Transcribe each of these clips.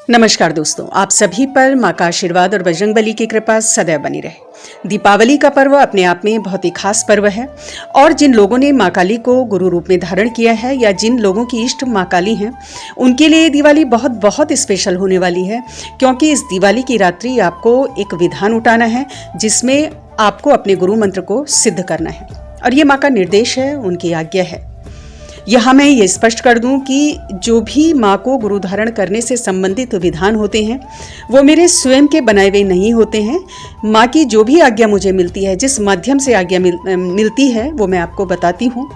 नमस्कार दोस्तों, आप सभी पर माँ का आशीर्वाद और बजरंगबली की कृपा सदैव बनी रहे। दीपावली का पर्व अपने आप में बहुत ही खास पर्व है और जिन लोगों ने माँ काली को गुरु रूप में धारण किया है या जिन लोगों की इष्ट माँ काली हैं, उनके लिए दिवाली बहुत बहुत स्पेशल होने वाली है, क्योंकि इस दिवाली की रात्रि आपको एक विधान उठाना है जिसमें आपको अपने गुरु मंत्र को सिद्ध करना है और ये माँ का निर्देश है, उनकी आज्ञा है। यहाँ मैं ये स्पष्ट कर दूं कि जो भी माँ को गुरु धारण करने से संबंधित विधान होते हैं वो मेरे स्वयं के बनाए हुए नहीं होते हैं। माँ की जो भी आज्ञा मुझे मिलती है, जिस माध्यम से आज्ञा मिलती है वो मैं आपको बताती हूँ।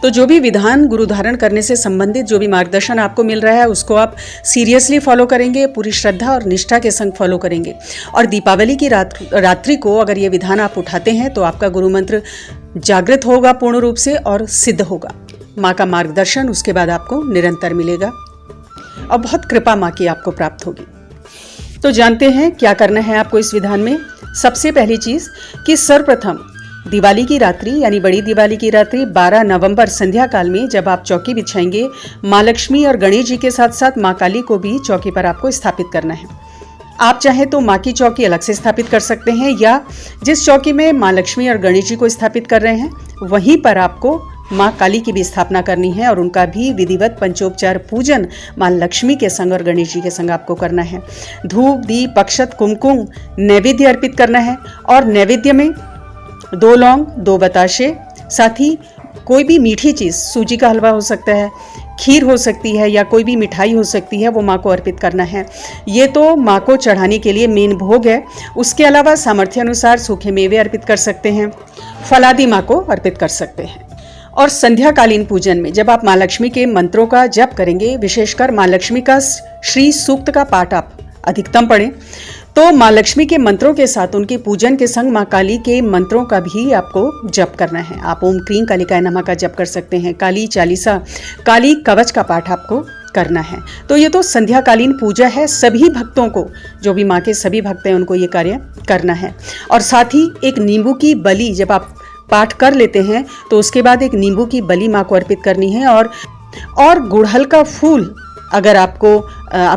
तो जो भी विधान गुरु धारण करने से संबंधित जो भी मार्गदर्शन आपको मिल रहा है उसको आप सीरियसली फॉलो करेंगे, पूरी श्रद्धा और निष्ठा के संग फॉलो करेंगे। और दीपावली की रात्रि को अगर ये विधान आप उठाते हैं तो आपका गुरु मंत्र जागृत होगा पूर्ण रूप से और सिद्ध होगा। माँ का मार्गदर्शन उसके बाद आपको निरंतर मिलेगा और बहुत कृपा माँ की आपको प्राप्त होगी। तो जानते हैं क्या करना है आपको इस विधान में। सबसे पहली चीज कि सर्वप्रथम दिवाली की रात्रि यानी बड़ी दिवाली की रात्रि 12 नवंबर संध्या काल में जब आप चौकी बिछाएंगे, माँ लक्ष्मी और गणेश जी के साथ साथ माँ काली को भी चौकी पर आपको स्थापित करना है। आप चाहे तो माँ की चौकी अलग से स्थापित कर सकते हैं या जिस चौकी में माँ लक्ष्मी और गणेश जी को स्थापित कर रहे हैं वहीं पर आपको माँ काली की भी स्थापना करनी है और उनका भी विधिवत पंचोपचार पूजन माँ लक्ष्मी के संग और गणेश जी के संग आपको करना है। धूप, दीप, अक्षत, कुमकुम नैवेद्य अर्पित करना है और नैवेद्य में 2 लौंग, 2 बताशे, साथ ही कोई भी मीठी चीज़, सूजी का हलवा हो सकता है, खीर हो सकती है या कोई भी मिठाई हो सकती है, वो माँ को अर्पित करना है। ये तो माँ को चढ़ाने के लिए मेन भोग है। उसके अलावा सामर्थ्य अनुसार सूखे मेवे अर्पित कर सकते हैं, फलादि माँ को अर्पित कर सकते हैं। और संध्याकालीन पूजन में जब आप माँ लक्ष्मी के मंत्रों का जप करेंगे, विशेषकर माँ लक्ष्मी का श्री सूक्त का पाठ आप अधिकतम पढ़ें, तो माँ लक्ष्मी के मंत्रों के साथ उनके पूजन के संग माँ काली के मंत्रों का भी आपको जप करना है। आप ओम क्रीं कालिकाय नमः का जप कर सकते हैं, काली चालीसा, काली कवच का पाठ आपको करना है। तो ये तो संध्याकालीन पूजा है। सभी भक्तों को, जो भी माँ के सभी भक्त हैं, उनको ये कार्य करना है। और साथ ही एक नींबू की बलि जब आप पाठ कर लेते हैं तो उसके बाद एक नींबू की बलि माँ को अर्पित करनी है और गुड़हल का फूल अगर आप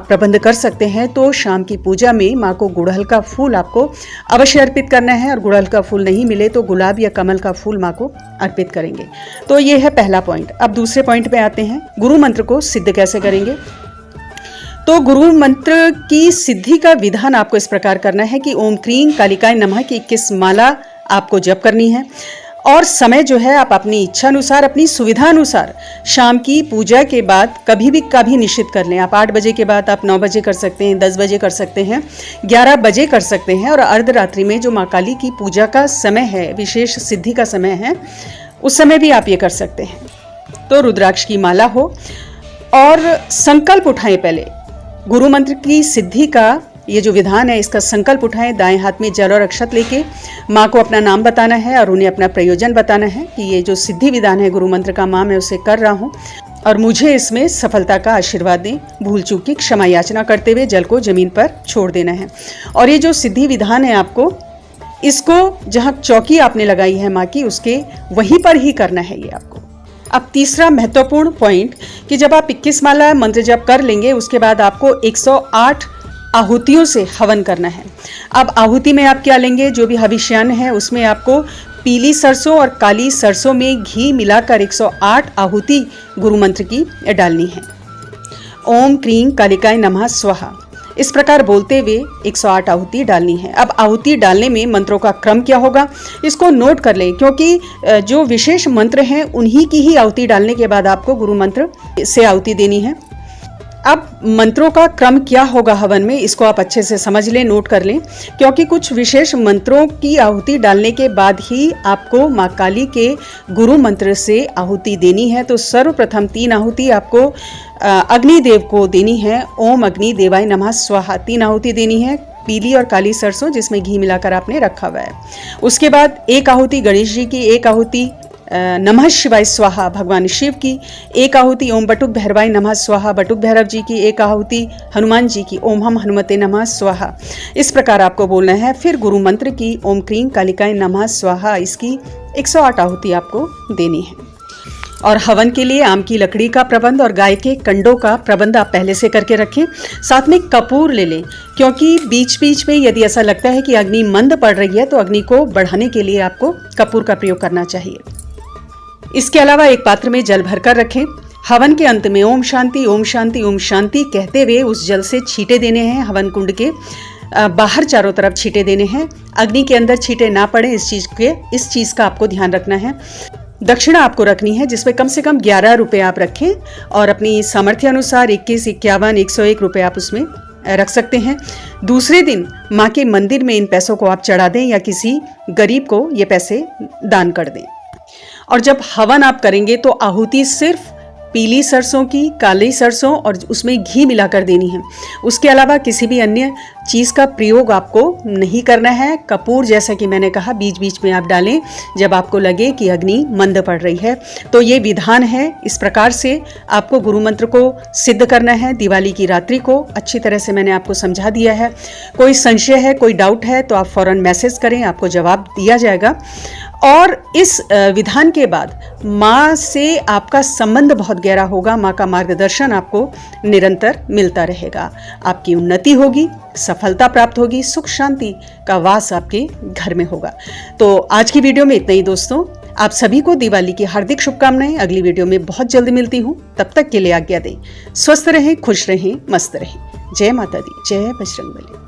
प्रबंध कर सकते हैं तो शाम की पूजा में माँ को गुड़हल का फूल आपको अवश्य अर्पित करना है। और गुड़हल का फूल नहीं मिले तो गुलाब या कमल का फूल माँ को अर्पित करेंगे। तो ये है पहला पॉइंट। अब दूसरे पॉइंट पे आते हैं, गुरु मंत्र को सिद्ध कैसे करेंगे। तो गुरु मंत्र की सिद्धि का विधान आपको इस प्रकार करना है कि ओम क्रीं कालिकाय नमः की 21 माला आपको जप करनी है और समय जो है आप अपनी इच्छा अनुसार, अपनी सुविधा अनुसार शाम की पूजा के बाद कभी निश्चित कर लें। आप 8 बजे के बाद आप 9 बजे कर सकते हैं, 10 बजे कर सकते हैं, 11 बजे कर सकते हैं। और अर्धरात्रि में जो माँ काली की पूजा का समय है, विशेष सिद्धि का समय है, उस समय भी आप ये कर सकते हैं। तो रुद्राक्ष की माला हो और संकल्प उठाएं। पहले गुरु मंत्र की सिद्धि का ये जो विधान है इसका संकल्प उठाएं। दाएं हाथ में जल और अक्षत लेके माँ को अपना नाम बताना है और उन्हें अपना प्रयोजन बताना है कि ये जो सिद्धि विधान है गुरु मंत्र का, माँ मैं उसे कर रहा हूँ और मुझे इसमें सफलता का आशीर्वाद दें। भूल चूक की क्षमा याचना करते हुए जल को जमीन पर छोड़ देना है। और ये जो सिद्धि विधान है आपको इसको जहाँ चौकी आपने लगाई है माँ की, उसके वहीं पर ही करना है ये आपको। अब तीसरा महत्वपूर्ण पॉइंट कि जब आप 21 माला मंत्र जप कर लेंगे उसके बाद आपको 108 आहुतियों से हवन करना है। अब आहुति में आप क्या लेंगे, जो भी हविष्यान्न है उसमें आपको पीली सरसों और काली सरसों में घी मिलाकर 108 आहुति गुरु मंत्र की डालनी है। ओम क्रीं कालिकाय नमः स्वाहा इस प्रकार बोलते हुए 108 आहुति डालनी है। अब आहुति डालने में मंत्रों का क्रम क्या होगा इसको नोट कर लें, क्योंकि जो विशेष मंत्र हैं उन्हीं की ही आहुति डालने के बाद आपको गुरु मंत्र से आहुति देनी है। अब मंत्रों का क्रम क्या होगा हवन में, इसको आप अच्छे से समझ लें, नोट कर लें, क्योंकि कुछ विशेष मंत्रों की आहुति डालने के बाद ही आपको माँ काली के गुरु मंत्र से आहुति देनी है। तो सर्वप्रथम 3 आहुति आपको अग्निदेव को देनी है। ओम अग्नि देवाय नमः स्वाहा 3 आहुति देनी है, पीली और काली सरसों जिसमें घी मिलाकर आपने रखा हुआ है। उसके बाद 1 आहुति गणेश जी की, 1 आहुति नमः शिवाय स्वाहा भगवान शिव की, 1 आहुति ओम बटुक भैरवाय नमः स्वाहा बटुक भैरव जी की, 1 आहुति हनुमान जी की, ओम हम हनुमते नमः स्वाहा। इस प्रकार आपको बोलना है। फिर गुरु मंत्र की ओम क्रीं कालिकाय नमः स्वाहा, इसकी 108 आहुति आपको देनी है। और हवन के लिए आम की लकड़ी का प्रबंध और गाय के कंडों का प्रबंध आप पहले से करके रखें। साथ में कपूर ले लें, क्योंकि बीच बीच में यदि ऐसा लगता है कि अग्नि मंद पड़ रही है तो अग्नि को बढ़ाने के लिए आपको कपूर का प्रयोग करना चाहिए। इसके अलावा एक पात्र में जल भरकर रखें। हवन के अंत में ओम शांति ओम शांति ओम शांति कहते हुए उस जल से छींटे देने हैं। हवन कुंड के बाहर चारों तरफ छींटे देने हैं। अग्नि के अंदर छींटे ना पड़े, इस चीज का आपको ध्यान रखना है। दक्षिणा आपको रखनी है, जिसमें कम से कम 11 रुपए आप रखें और अपनी सामर्थ्य अनुसार 21, 51, 101 रुपए आप उसमें रख सकते हैं। दूसरे दिन माँ के मंदिर में इन पैसों को आप चढ़ा दें या किसी गरीब को ये पैसे दान कर दें। और जब हवन आप करेंगे तो आहुति सिर्फ पीली सरसों की, काली सरसों और उसमें घी मिलाकर देनी है। उसके अलावा किसी भी अन्य चीज़ का प्रयोग आपको नहीं करना है। कपूर जैसा कि मैंने कहा बीच बीच में आप डालें जब आपको लगे कि अग्नि मंद पड़ रही है। तो ये विधान है, इस प्रकार से आपको गुरु मंत्र को सिद्ध करना है। दिवाली की रात्रि को अच्छी तरह से मैंने आपको समझा दिया है। कोई संशय है, कोई डाउट है तो आप फौरन मैसेज करें, आपको जवाब दिया जाएगा। और इस विधान के बाद माँ से आपका संबंध बहुत गहरा होगा। माँ का मार्गदर्शन आपको निरंतर मिलता रहेगा। आपकी उन्नति होगी, सफलता प्राप्त होगी, सुख शांति का वास आपके घर में होगा। तो आज की वीडियो में इतना ही दोस्तों। आप सभी को दिवाली की हार्दिक शुभकामनाएं। अगली वीडियो में बहुत जल्द मिलती हूँ, तब तक के लिए आज्ञा दें। स्वस्थ रहें, खुश रहें, मस्त रहें। जय माता दी, जय बजरंगबली।